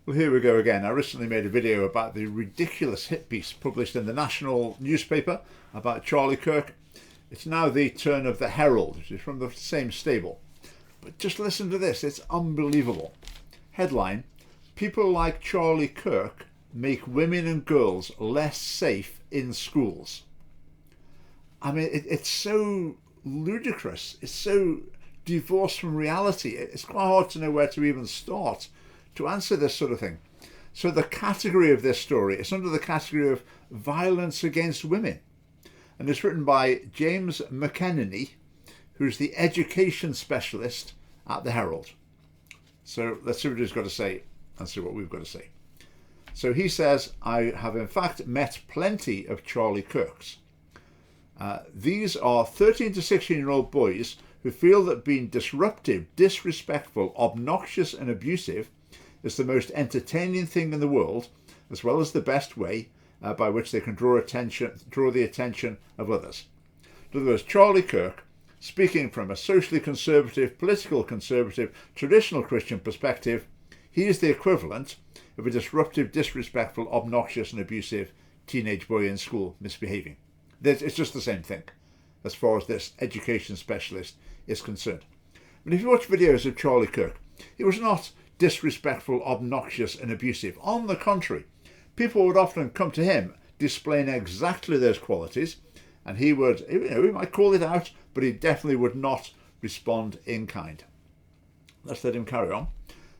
Well, here we go again. I recently made a video about the ridiculous hit piece published in the national newspaper about Charlie Kirk. It's now the turn of the Herald, which is from the same stable. But just listen to this, it's unbelievable. Headline: People like Charlie Kirk make women and girls less safe in schools. I mean, it's so ludicrous. It's so divorced from reality. It's quite hard to know where to even start to answer this sort of thing. So the category of this story is under the category of violence against women. And it's written by James McEnaney, who's the education specialist at the Herald. So let's see what he's got to say and see what we've got to say. So he says, I have in fact met plenty of Charlie Kirks. These are 13 to 16-year-old boys who feel that being disruptive, disrespectful, obnoxious and abusive is the most entertaining thing in the world, as well as the best way by which they can draw the attention of others. In other words, Charlie Kirk, speaking from a socially conservative, political conservative, traditional Christian perspective, he is the equivalent of a disruptive, disrespectful, obnoxious and abusive teenage boy in school misbehaving. It's just the same thing as far as this education specialist is concerned. But if you watch videos of Charlie Kirk, he was not disrespectful, obnoxious and abusive. On the contrary, people would often come to him displaying exactly those qualities, and he would, he might call it out, but he definitely would not respond in kind. Let's let him carry on.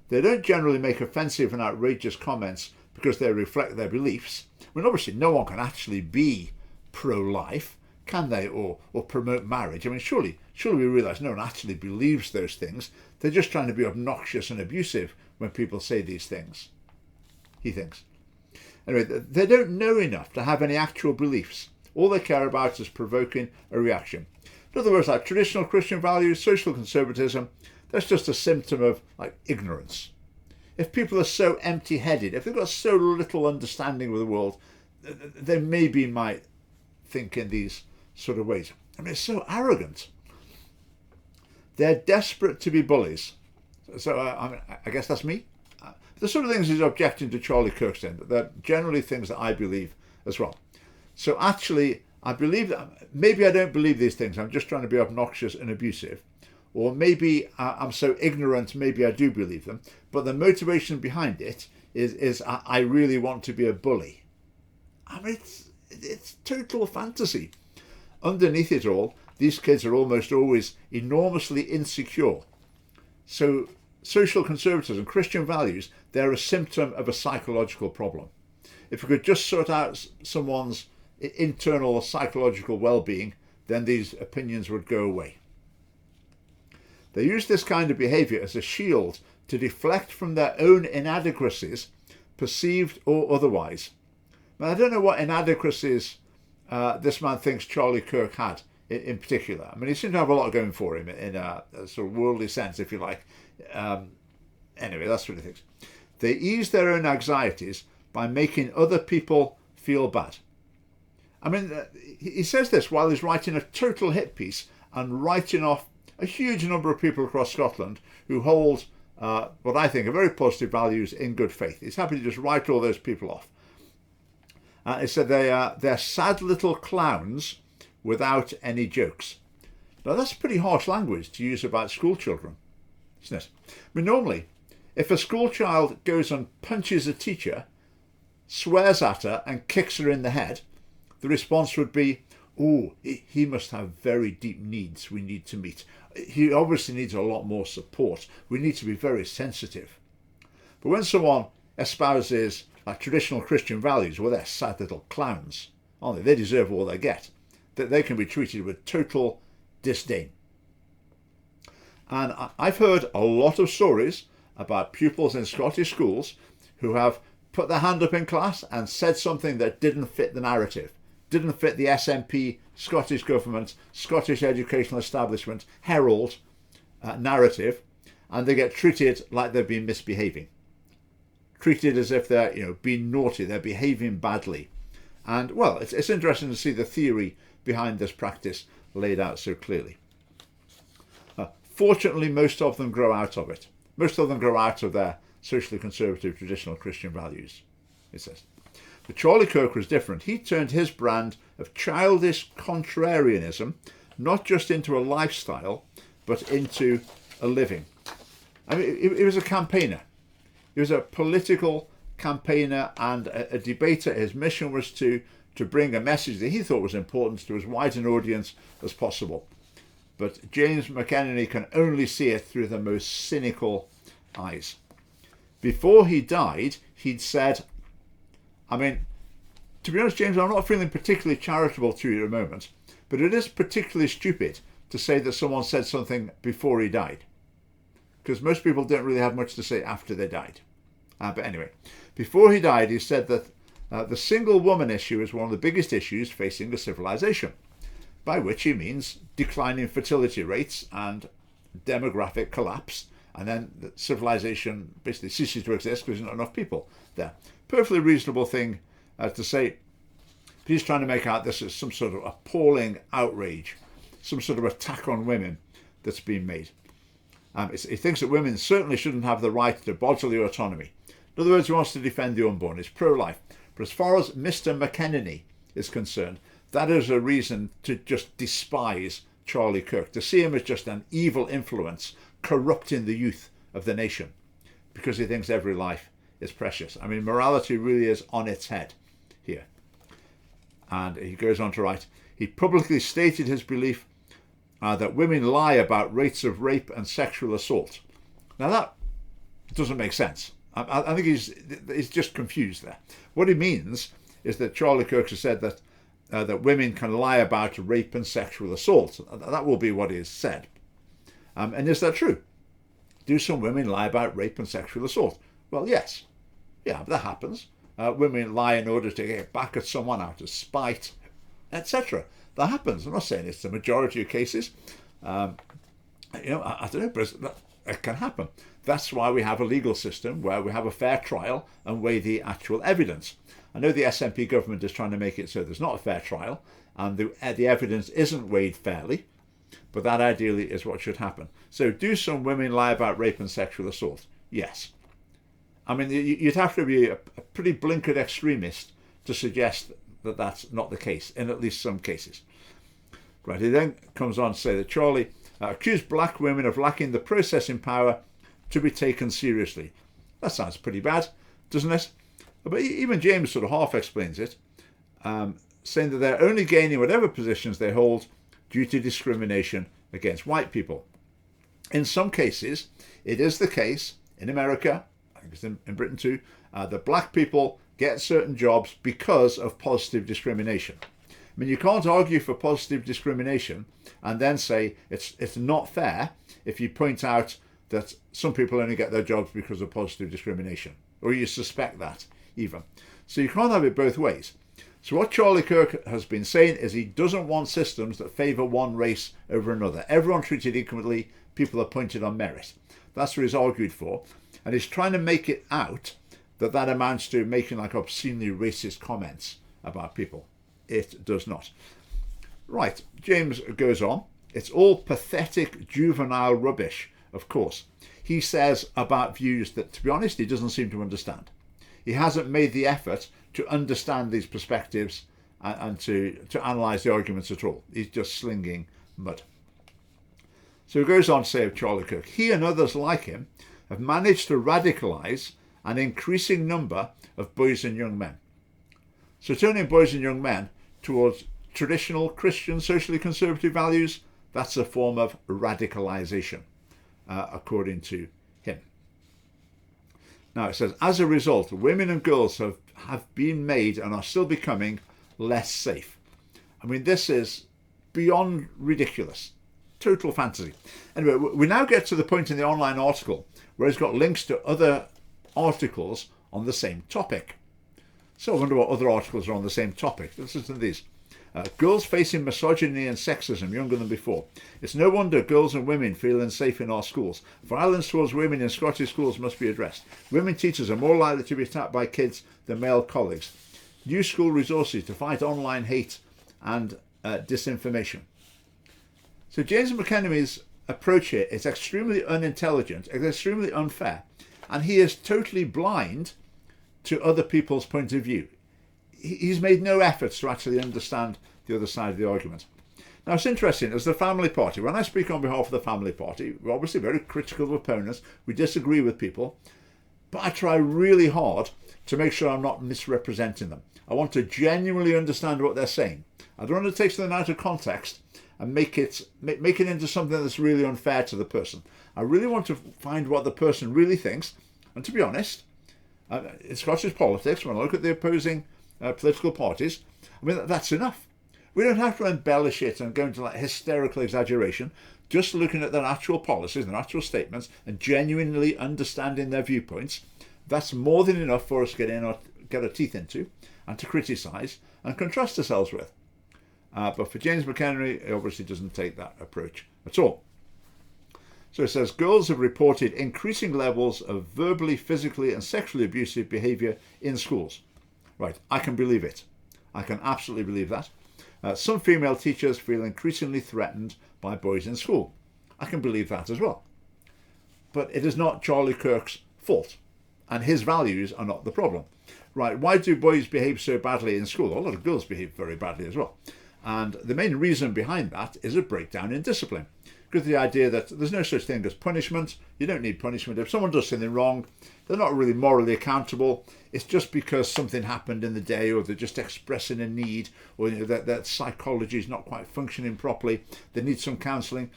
They don't generally make offensive and outrageous comments because they reflect their beliefs. I mean, obviously no one can actually be pro-life, can they, or promote marriage? I mean, surely we realise no one actually believes those things. They're just trying to be obnoxious and abusive when people say these things, he thinks. Anyway, they don't know enough to have any actual beliefs. All they care about is provoking a reaction. In other words, like traditional Christian values, social conservatism, that's just a symptom of like ignorance. If people are so empty-headed, if they've got so little understanding of the world, they maybe might think in these sort of ways. I mean, it's so arrogant. They're desperate to be bullies. So I guess that's me. The sort of things he's objecting to Charlie Kirk saying, they're generally things that I believe as well. So actually, I believe that maybe I don't believe these things. I'm just trying to be obnoxious and abusive. Or maybe I'm so ignorant, maybe I do believe them. But the motivation behind it is I really want to be a bully. I mean, it's total fantasy. Underneath it all, these kids are almost always enormously insecure. So social conservatism, Christian values, they're a symptom of a psychological problem. If we could just sort out someone's internal psychological well-being, then these opinions would go away. They use this kind of behaviour as a shield to deflect from their own inadequacies, perceived or otherwise. Now, I don't know what inadequacies this man thinks Charlie Kirk had in particular. I mean, he seemed to have a lot going for him in a sort of worldly sense, if you like. Anyway, that's what he thinks. They ease their own anxieties by making other people feel bad. I mean, he says this while he's writing a total hit piece and writing off a huge number of people across Scotland who hold what I think are very positive values in good faith. He's happy to just write all those people off. He said they're sad little clowns without any jokes. Now that's pretty harsh language to use about school children, isn't it? I mean, normally, if a school child goes and punches a teacher, swears at her and kicks her in the head, the response would be, oh, he must have very deep needs we need to meet. He obviously needs a lot more support. We need to be very sensitive. But when someone espouses like traditional Christian values, well, they're sad little clowns, aren't they? They deserve all they get. That they can be treated with total disdain. And I've heard a lot of stories about pupils in Scottish schools who have put their hand up in class and said something that didn't fit the narrative, didn't fit the SNP, Scottish Government, Scottish Educational Establishment, Herald narrative, and they get treated like they've been misbehaving. Treated as if they're, being naughty, they're behaving badly. And, well, it's interesting to see the theory behind this practice laid out so clearly. Fortunately, most of them grow out of it. Most of them grow out of their socially conservative, traditional Christian values, it says. But Charlie Kirk was different. He turned his brand of childish contrarianism not just into a lifestyle, but into a living. I mean, he was a campaigner. He was a political campaigner and a debater. His mission was to bring a message that he thought was important to as wide an audience as possible. But James McEnaney can only see it through the most cynical eyes. Before he died, he'd said, I mean, to be honest, James, I'm not feeling particularly charitable to you at the moment, but it is particularly stupid to say that someone said something before he died, because most people don't really have much to say after they died. But anyway, before he died, he said that the single woman issue is one of the biggest issues facing a civilization, by which he means declining fertility rates and demographic collapse, and then the civilization basically ceases to exist because there's not enough people there. Perfectly reasonable thing to say. He's trying to make out this as some sort of appalling outrage, some sort of attack on women that's been made. He thinks that women certainly shouldn't have the right to bodily autonomy. In other words, he wants to defend the unborn. He's pro-life. But as far as Mr. McEnaney is concerned, that is a reason to just despise Charlie Kirk, to see him as just an evil influence corrupting the youth of the nation, because he thinks every life is precious. I mean, morality really is on its head here. And he goes on to write, he publicly stated his belief that women lie about rates of rape and sexual assault. Now that doesn't make sense. I think he's just confused there. What he means is that Charlie Kirk has said that that women can lie about rape and sexual assault. That will be what he has said. And is that true? Do some women lie about rape and sexual assault? Well, yes. Yeah, that happens. Women lie in order to get back at someone out of spite, etc. That happens. I'm not saying it's the majority of cases. I don't know, but it can happen. That's why we have a legal system where we have a fair trial and weigh the actual evidence. I know the SNP government is trying to make it so there's not a fair trial and the evidence isn't weighed fairly, but that ideally is what should happen. So do some women lie about rape and sexual assault? Yes. I mean, you'd have to be a pretty blinkered extremist to suggest that that's not the case, in at least some cases. Right, he then comes on to say that Charlie accused black women of lacking the processing power to be taken seriously. That sounds pretty bad, doesn't it? But even James sort of half explains it, saying that they're only gaining whatever positions they hold due to discrimination against white people. In some cases, it is the case in America, I think it's in Britain too, that black people get certain jobs because of positive discrimination. I mean, you can't argue for positive discrimination and then say it's not fair if you point out that some people only get their jobs because of positive discrimination, or you suspect that even. So you can't have it both ways. So what Charlie Kirk has been saying is he doesn't want systems that favour one race over another. Everyone treated equally, people appointed on merit. That's what he's argued for. And he's trying to make it out that amounts to making like obscenely racist comments about people. It does not. Right, James goes on. It's all pathetic juvenile rubbish, of course. He says about views that, to be honest, he doesn't seem to understand. He hasn't made the effort to understand these perspectives and to analyse the arguments at all. He's just slinging mud. So he goes on to say of Charlie Kirk, he and others like him have managed to radicalise an increasing number of boys and young men. So turning boys and young men towards traditional Christian socially conservative values, that's a form of radicalisation, according to him. Now it says, as a result, women and girls have been made and are still becoming less safe. I mean, this is beyond ridiculous. Total fantasy. Anyway, we now get to the point in the online article where it's got links to other articles on the same topic. So I wonder what other articles are on the same topic. Let's listen to these. Girls facing misogyny and sexism younger than before. It's no wonder girls and women feel unsafe in our schools. Violence towards women in Scottish schools must be addressed. Women teachers are more likely to be attacked by kids than male colleagues. New school resources to fight online hate and disinformation. So James McEnaney's approach here is extremely unintelligent, extremely unfair, and he is totally blind to other people's point of view. He's made no efforts to actually understand the other side of the argument. Now, it's interesting, as the family party, when I speak on behalf of the family party, we're obviously very critical of opponents, we disagree with people, but I try really hard to make sure I'm not misrepresenting them. I want to genuinely understand what they're saying. I don't want to take something out of context and make it into something that's really unfair to the person. I really want to find what the person really thinks, and to be honest, in Scottish politics, when I look at the opposing political parties, I mean, that's enough. We don't have to embellish it and go into like hysterical exaggeration. Just looking at their actual policies, their actual statements, and genuinely understanding their viewpoints, that's more than enough for us to get our teeth into and to criticise and contrast ourselves with. But for James McEnaney, he obviously doesn't take that approach at all. So it says, girls have reported increasing levels of verbally, physically and sexually abusive behaviour in schools. Right, I can believe it. I can absolutely believe that. Some female teachers feel increasingly threatened by boys in school. I can believe that as well. But it is not Charlie Kirk's fault, and his values are not the problem. Right, why do boys behave so badly in school? A lot of girls behave very badly as well. And the main reason behind that is a breakdown in discipline. Because the idea that there's no such thing as punishment. You don't need punishment. If someone does something wrong, they're not really morally accountable. It's just because something happened in the day, or they're just expressing a need, or that psychology is not quite functioning properly. They need some counselling.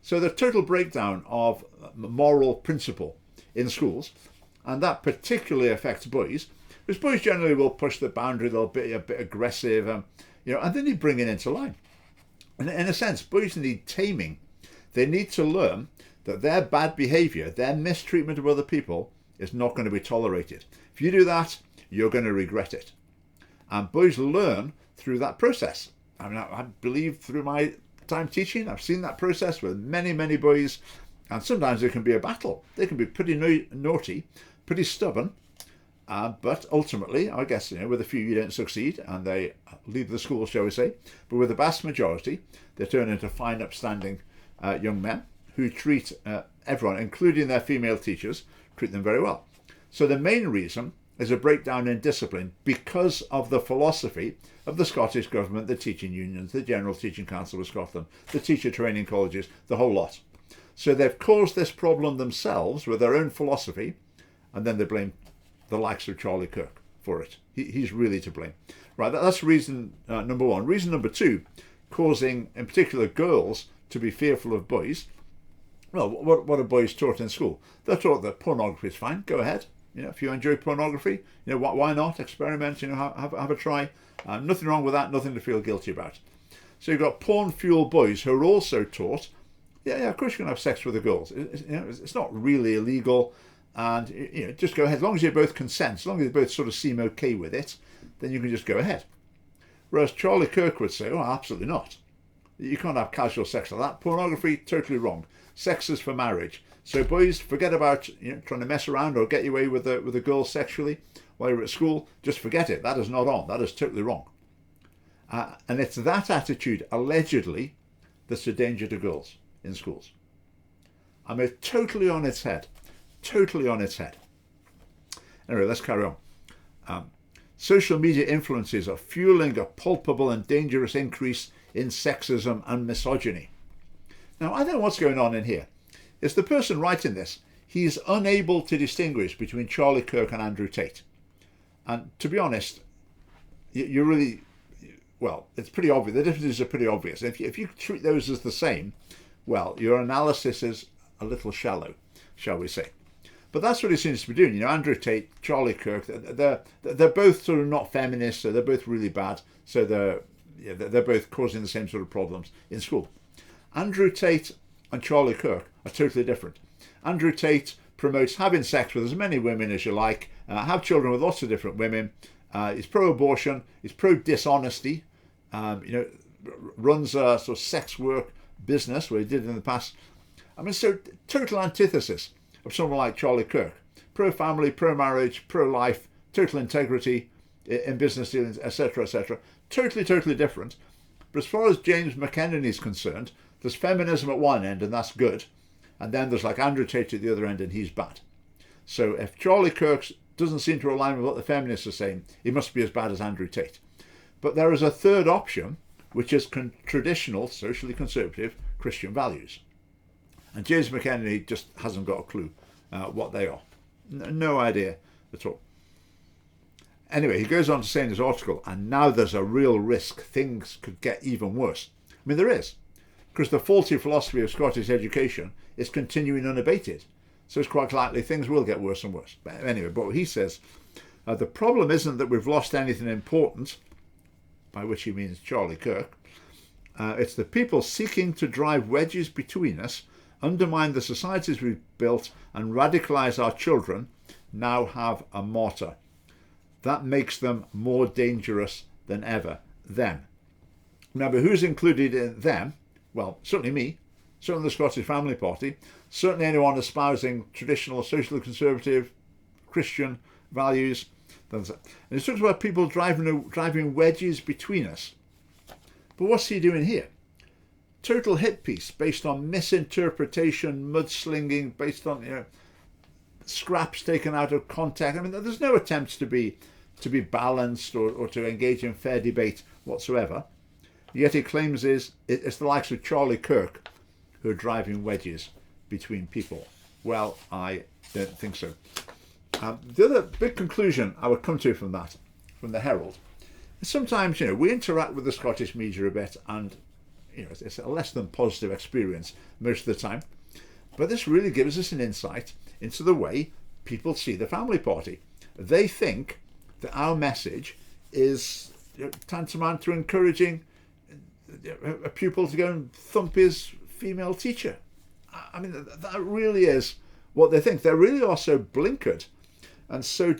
So the total breakdown of moral principle in schools, and that particularly affects boys, because boys generally will push the boundary, they'll be a bit aggressive, and they need bringing into line. And in a sense, boys need taming. They need to learn that their bad behaviour, their mistreatment of other people, is not going to be tolerated. If you do that, you're going to regret it. And boys learn through that process. I mean, I believe through my time teaching, I've seen that process with many, many boys, and sometimes it can be a battle. They can be pretty naughty, pretty stubborn, but ultimately, I guess, with a few you don't succeed, and they leave the school, shall we say. But with the vast majority, they turn into fine, upstanding young men who treat everyone, including their female teachers, treat them very well. So the main reason is a breakdown in discipline because of the philosophy of the Scottish Government, the teaching unions, the General Teaching Council of Scotland, the teacher training colleges, the whole lot. So they've caused this problem themselves with their own philosophy, and then they blame the likes of Charlie Kirk for it. He's really to blame. Right, that's reason number one. Reason number two, causing, in particular, girls to be fearful of boys. Well, what are boys taught in school? They're taught that pornography is fine. Go ahead. If you enjoy pornography, why not experiment? Have a try. Nothing wrong with that. Nothing to feel guilty about. So you've got porn-fueled boys who are also taught, yeah, of course you can have sex with the girls. It's not really illegal, and just go ahead. As long as you both consent, as long as you both sort of seem okay with it, then you can just go ahead. Whereas Charlie Kirk would say, oh, absolutely not. You can't have casual sex like that. Pornography, totally wrong. Sex is for marriage. So boys, forget about trying to mess around or get away with a girl sexually while you're at school. Just forget it. That is not on. That is totally wrong. And it's that attitude, allegedly, that's a danger to girls in schools. I mean, totally on its head. Totally on its head. Anyway, let's carry on. Social media influences are fueling a palpable and dangerous increase in sexism and misogyny. Now, I think what's going on in here is the person writing this, he's unable to distinguish between Charlie Kirk and Andrew Tate. And to be honest, you really, well, it's pretty obvious. The differences are pretty obvious. If you treat those as the same, well, your analysis is a little shallow, shall we say. But that's what he seems to be doing. Andrew Tate, Charlie Kirk, they're both sort of not feminists, so they're both really bad. So they're both causing the same sort of problems in school. Andrew Tate and Charlie Kirk are totally different. Andrew Tate promotes having sex with as many women as you like, have children with lots of different women. He's pro-abortion, he's pro-dishonesty, runs a sort of sex work business, where he did in the past. I mean, so total antithesis of someone like Charlie Kirk. Pro-family, pro-marriage, pro-life, total integrity in business dealings, etc., etc. Totally, totally different. But as far as James McEnaney is concerned, there's feminism at one end, and that's good. And then there's like Andrew Tate at the other end, and he's bad. So if Charlie Kirk doesn't seem to align with what the feminists are saying, he must be as bad as Andrew Tate. But there is a third option, which is traditional, socially conservative Christian values. And James McEnaney just hasn't got a clue what they are. No idea at all. Anyway, he goes on to say in his article, and now there's a real risk things could get even worse. I mean, there is, because the faulty philosophy of Scottish education is continuing unabated. So it's quite likely things will get worse and worse. But anyway, but he says, the problem isn't that we've lost anything important, by which he means Charlie Kirk. It's the people seeking to drive wedges between us, undermine the societies we've built, and radicalise our children now have a martyr. That makes them more dangerous than ever. Them. Remember, who's included in them? Well, certainly me, certainly the Scottish Family Party, certainly anyone espousing traditional, socially conservative, Christian values. And he talks about people driving wedges between us. But what's he doing here? Total hit piece based on misinterpretation, mudslinging, based on scraps taken out of context. I mean, there's no attempts to be balanced or to engage in fair debate whatsoever. Yet he claims it's the likes of Charlie Kirk who are driving wedges between people. Well, I don't think so. The other big conclusion I would come to from that, from the Herald, is sometimes we interact with the Scottish media a bit, and it's a less than positive experience most of the time. But this really gives us an insight into the way people see the family party. They think that our message is tantamount to encouraging a pupil to go and thump his female teacher. I mean, that really is what they think. They really are so blinkered and so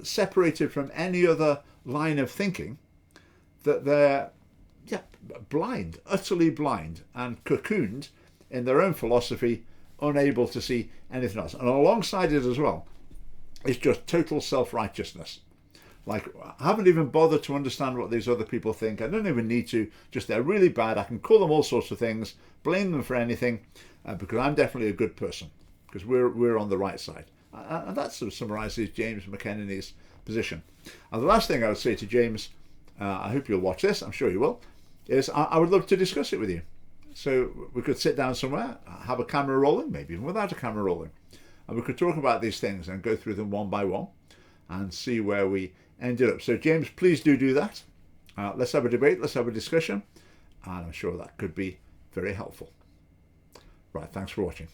separated from any other line of thinking that they're blind, utterly blind, and cocooned in their own philosophy, unable to see anything else. And alongside it as well, it's just total self-righteousness. Like, I haven't even bothered to understand what these other people think. I don't even need to. Just they're really bad. I can call them all sorts of things, blame them for anything, because I'm definitely a good person, because we're on the right side. And that sort of summarises James McEnaney's position. And the last thing I would say to James, I hope you'll watch this, I'm sure you will, is I would love to discuss it with you. So we could sit down somewhere, have a camera rolling, maybe even without a camera rolling, and we could talk about these things and go through them one by one and see where we ended up. So James, please do that. Let's have a debate, let's have a discussion, and I'm sure that could be very helpful. Right, thanks for watching.